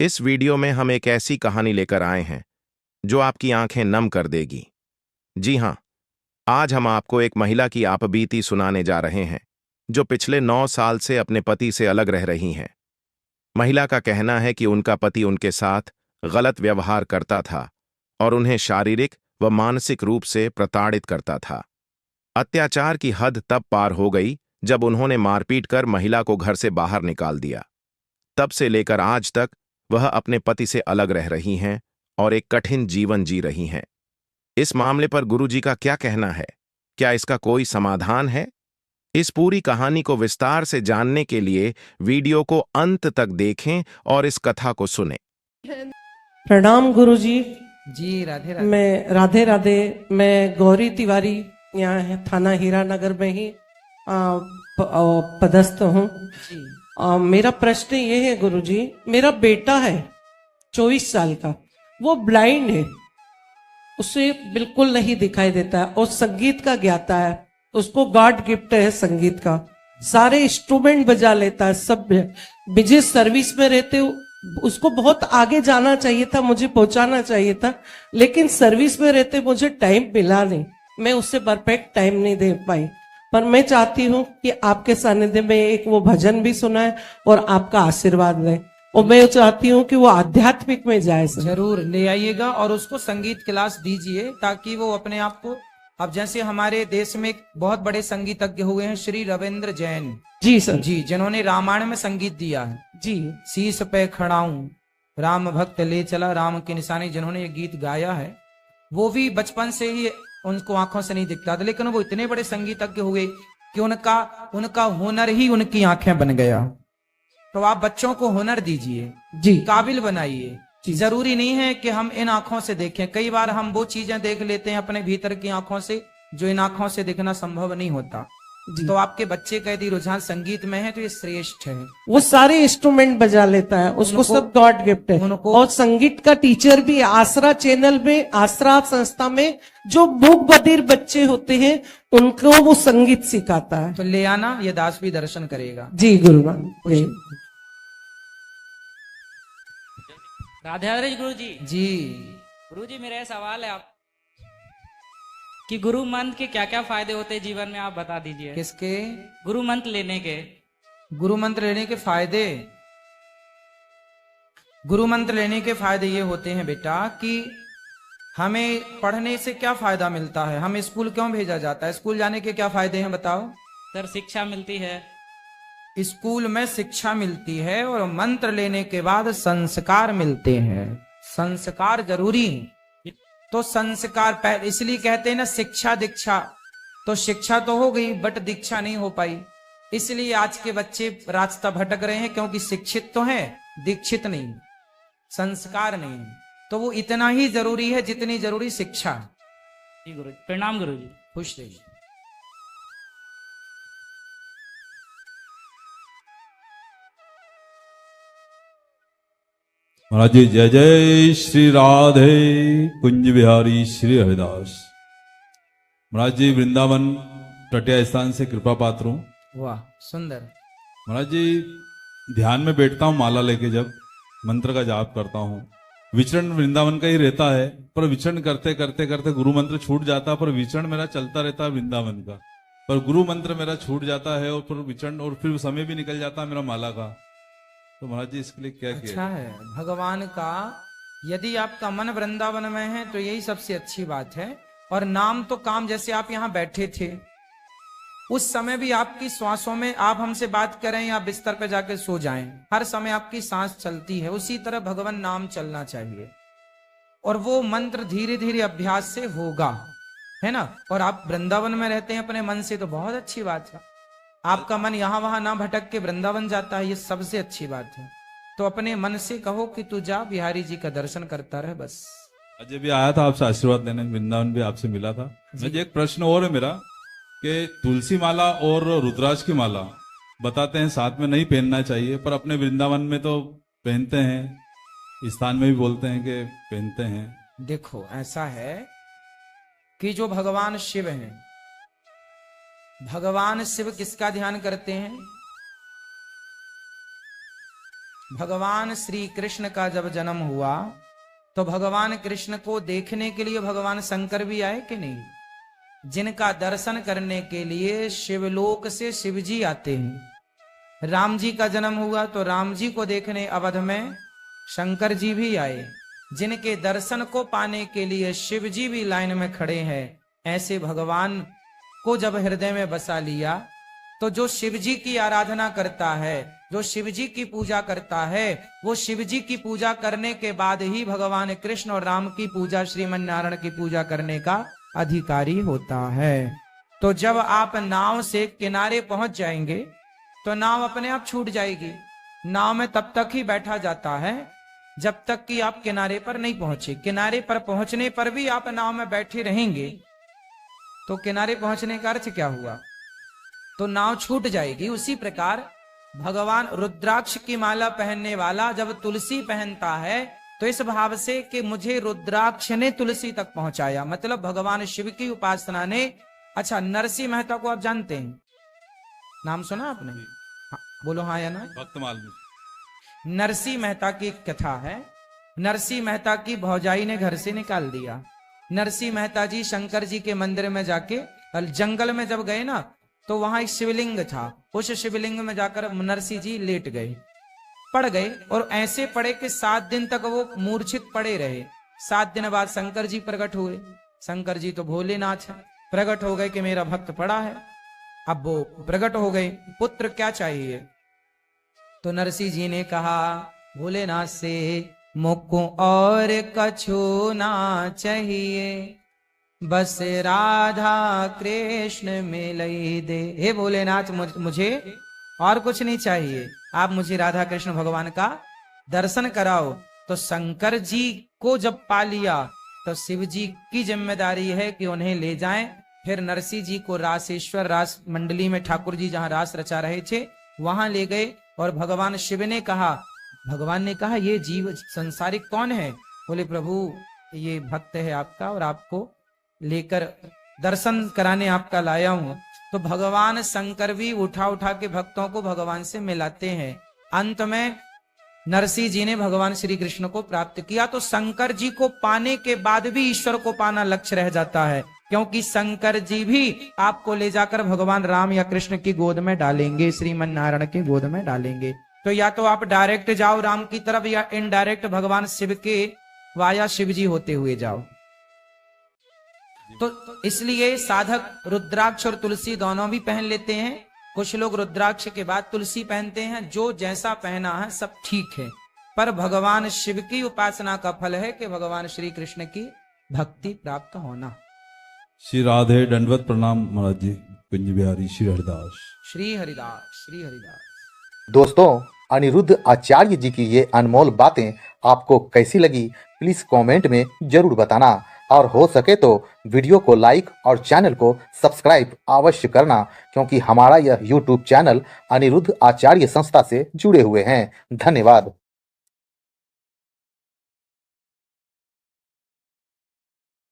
इस वीडियो में हम एक ऐसी कहानी लेकर आए हैं जो आपकी आंखें नम कर देगी। जी हां, आज हम आपको एक महिला की आपबीती सुनाने जा रहे हैं जो पिछले 9 साल से अपने पति से अलग रह रही हैं। महिला का कहना है कि उनका पति उनके साथ गलत व्यवहार करता था और उन्हें शारीरिक व मानसिक रूप से प्रताड़ित करता था। अत्याचार की हद तब पार हो गई जब उन्होंने मारपीट कर महिला को घर से बाहर निकाल दिया। तब से लेकर आज तक वह अपने पति से अलग रह रही हैं और एक कठिन जीवन जी रही हैं। इस मामले पर गुरुजी का क्या कहना है? क्या इसका कोई समाधान है? इस पूरी कहानी को विस्तार से जानने के लिए वीडियो को अंत तक देखें और इस कथा को सुनें। प्रणाम गुरुजी। जी राधे राधे। मैं राधे राधे। मैं गौरी तिवारी, यहाँ है थाना हीरानगर में ही पदस्थ हूँ। जी मेरा प्रश्न ये है गुरुजी, मेरा बेटा है 24 साल का, वो ब्लाइंड है, उसे बिल्कुल नहीं दिखाई देता है और संगीत का ज्ञाता है, उसको गॉड गिफ्ट है संगीत का, सारे इंस्ट्रूमेंट बजा लेता है सब। बिजनेस सर्विस में रहते उसको बहुत आगे जाना चाहिए था, मुझे पहुंचाना चाहिए था, लेकिन सर्विस में रहते मुझे टाइम मिला नहीं, मैं उससे परफेक्ट टाइम नहीं दे पाई। पर मैं चाहती हूँ कि आपके सानिध्य में एक वो भजन भी सुनाए और आपका आशीर्वाद ले, और मैं चाहती हूँ कि वो आध्यात्मिक में जाए सर। जरूर ले आइएगा और उसको संगीत क्लास दीजिए ताकि वो अपने आप को, अब जैसे हमारे देश में एक बहुत बड़े संगीतज्ञ हुए हैं श्री रविंद्र जैन जी सर जी, जिन्होंने रामायण में संगीत दिया है। जी। शीश पे खड़ाऊं राम भक्त ले चला राम की निशानी, जिन्होंने ये गीत गाया है, वो भी बचपन से ही उनको आंखों से नहीं दिखता था, लेकिन वो इतने बड़े संगीतज्ञ हुए कि उनका हुनर ही उनकी आंखें बन गया। तो आप बच्चों को हुनर दीजिए जी, काबिल बनाइए। जरूरी नहीं है कि हम इन आंखों से देखें, कई बार हम वो चीजें देख लेते हैं अपने भीतर की आंखों से जो इन आंखों से देखना संभव नहीं होता। तो आपके बच्चे का यदि रुझान संगीत में है तो ये श्रेष्ठ है। वो सारे इंस्ट्रूमेंट बजा लेता है, उसको सब गॉड गिफ्ट है। और संगीत का टीचर भी आसरा चैनल में, आसरा संस्था में जो मूक बधिर बच्चे होते हैं उनको वो संगीत सिखाता है। तो ले आना, ये दास भी दर्शन करेगा। जी गुरुवान। राधे राधे गुरु जी। जी गुरु जी, मेरा सवाल है आप कि गुरु मंत्र के क्या क्या फायदे होते हैं जीवन में, आप बता दीजिए। किसके? गुरु मंत्र लेने के। गुरु मंत्र लेने के फायदे? गुरु मंत्र लेने के फायदे ये होते हैं बेटा कि हमें पढ़ने से क्या फायदा मिलता है, हमें स्कूल क्यों भेजा जाता है, स्कूल जाने के क्या फायदे हैं बताओ। सर, शिक्षा मिलती है। स्कूल में शिक्षा मिलती है और मंत्र लेने के बाद संस्कार मिलते हैं। संस्कार जरूरी है। तो संस्कार पहले, इसलिए कहते हैं ना शिक्षा दीक्षा, तो शिक्षा तो हो गई बट दीक्षा नहीं हो पाई, इसलिए आज के बच्चे रास्ता भटक रहे हैं, क्योंकि शिक्षित तो हैं दीक्षित नहीं, संस्कार नहीं। तो वो इतना ही जरूरी है जितनी जरूरी शिक्षा है। जी गुरु जी, प्रणाम गुरु जी। खुश रहिए। महाराज जी जय जय श्री राधे कुंज बिहारी श्री हरिदास। महाराज जी वृंदावन टटिया स्थान से कृपा पात्र हूं। वाह सुंदर। महाराज जी ध्यान में बैठता हूं माला लेके, जब मंत्र का जाप करता हूं, विचरण वृंदावन का ही रहता है, पर विचरण करते करते करते गुरु मंत्र छूट जाता है, पर विचरण मेरा चलता रहता है वृंदावन का, पर गुरु मंत्र मेरा छूट जाता है और फिर विचरण, और फिर समय भी निकल जाता है मेरा माला का। तो महाराज जी इसके लिए क्या किया? अच्छा है भगवान का, यदि आपका मन वृंदावन में है तो यही सबसे अच्छी बात है। और नाम तो काम, जैसे आप यहाँ बैठे थे उस समय भी आपकी श्वासों में, आप हमसे बात करें या बिस्तर पे जाकर सो जाएं, हर समय आपकी सांस चलती है, उसी तरह भगवान नाम चलना चाहिए। और वो मंत्र धीरे धीरे अभ्यास से होगा, है ना। और आप वृंदावन में रहते हैं अपने मन से, तो बहुत अच्छी बात है। आपका मन यहाँ वहां ना भटक के वृंदावन जाता है, ये सबसे अच्छी बात है। तो अपने मन से कहो कि तू जा बिहारी जी का दर्शन करता रहे बस। अजय भी आया था आपसे आशीर्वाद लेने, वृंदावन भी आपसे मिला था। मुझे एक प्रश्न और है मेरा कि तुलसी माला और रुद्राक्ष की माला बताते हैं साथ में नहीं पहनना चाहिए, पर अपने वृंदावन में तो पहनते हैं, स्थान में भी बोलते हैं कि पहनते हैं। देखो ऐसा है कि जो भगवान शिव हैं, भगवान शिव किसका ध्यान करते हैं? भगवान श्री कृष्ण का जब जन्म हुआ तो भगवान कृष्ण को देखने के लिए भगवान शंकर भी आए कि नहीं? जिनका दर्शन करने के लिए शिवलोक से शिवजी आते हैं। राम जी का जन्म हुआ तो राम जी को देखने अवध में शंकर जी भी आए। जिनके दर्शन को पाने के लिए शिव जी भी लाइन में खड़े हैं। ऐसे भगवान को जब हृदय में बसा लिया तो जो शिव जी की आराधना करता है, जो शिव जी की पूजा करता है, वो शिव जी की पूजा करने के बाद ही भगवान कृष्ण और राम की पूजा, श्रीमन नारायण की पूजा करने का अधिकारी होता है। तो जब आप नाव से किनारे पहुंच जाएंगे तो नाव अपने आप छूट जाएगी। नाव में तब तक ही बैठा जाता है जब तक कि आप किनारे पर नहीं पहुंचे। किनारे पर पहुंचने पर भी आप नाव में बैठे रहेंगे तो किनारे पहुंचने का अर्थ क्या हुआ? तो नाव छूट जाएगी। उसी प्रकार भगवान रुद्राक्ष की माला पहनने वाला जब तुलसी पहनता है तो इस भाव से कि मुझे रुद्राक्ष ने तुलसी तक पहुंचाया, मतलब भगवान शिव की उपासना ने। अच्छा, नरसिंह मेहता को आप जानते हैं? नाम सुना आपने? हाँ, बोलो हाँ या ना? भक्तमाल में नरसिंह मेहता की एक कथा है। नरसिंह मेहता की भौजाई ने घर से निकाल दिया। नरसिंह मेहता जी शंकर जी के मंदिर में जाके जंगल में जब गए ना तो वहां एक शिवलिंग था। उस शिवलिंग में जाकर नरसिंह जी लेट गए, पड़ गए और ऐसे पड़े कि 7 दिन तक वो मूर्छित पड़े रहे। 7 दिन बाद शंकर जी प्रकट हुए। शंकर जी तो भोलेनाथ है, प्रकट हो गए कि मेरा भक्त पड़ा है। अब वो प्रकट हो गए, पुत्र क्या चाहिए? तो नरसिंह जी ने कहा भोलेनाथ से, मुझको और कछु ना चाहिए, बस राधा कृष्ण मिलई दे। हे भोलेनाथ, मुझे और कुछ नहीं चाहिए, आप मुझे राधा कृष्ण भगवान का दर्शन कराओ। तो शंकर जी को जब पा लिया तो शिव जी की जिम्मेदारी है कि उन्हें ले जाएं। फिर नरसिंह जी को रासेश्वर रास मंडली में ठाकुर जी जहां रास रचा रहे थे वहां ले गए और भगवान शिव ने कहा, भगवान ने कहा ये जीव संसारिक कौन है? बोले प्रभु ये भक्त है आपका और आपको लेकर दर्शन कराने आपका लाया हूं। तो भगवान शंकर भी उठा उठा के भक्तों को भगवान से मिलाते हैं। अंत में नरसिंह जी ने भगवान श्री कृष्ण को प्राप्त किया। तो शंकर जी को पाने के बाद भी ईश्वर को पाना लक्ष्य रह जाता है, क्योंकि शंकर जी भी आपको ले जाकर भगवान राम या कृष्ण की गोद में डालेंगे, श्रीमन नारायण की गोद में डालेंगे। तो या तो आप डायरेक्ट जाओ राम की तरफ या इनडायरेक्ट भगवान शिव के वाया शिव जी होते हुए जाओ। तो इसलिए साधक रुद्राक्ष और तुलसी दोनों भी पहन लेते हैं। कुछ लोग रुद्राक्ष के बाद तुलसी पहनते हैं। जो जैसा पहना है सब ठीक है, पर भगवान शिव की उपासना का फल है कि भगवान श्री कृष्ण की भक्ति प्राप्त होना। श्री राधे दंडवत प्रणाम महाराज जी। कुंज बिहारी श्री हरिदास। श्री हरिदास, श्री हरिदास। दोस्तों, अनिरुद्ध आचार्य जी की ये अनमोल बातें आपको कैसी लगी प्लीज कमेंट में जरूर बताना, और हो सके तो वीडियो को लाइक और चैनल को सब्सक्राइब अवश्य करना, क्योंकि हमारा यह YouTube चैनल अनिरुद्ध आचार्य संस्था से जुड़े हुए हैं। धन्यवाद।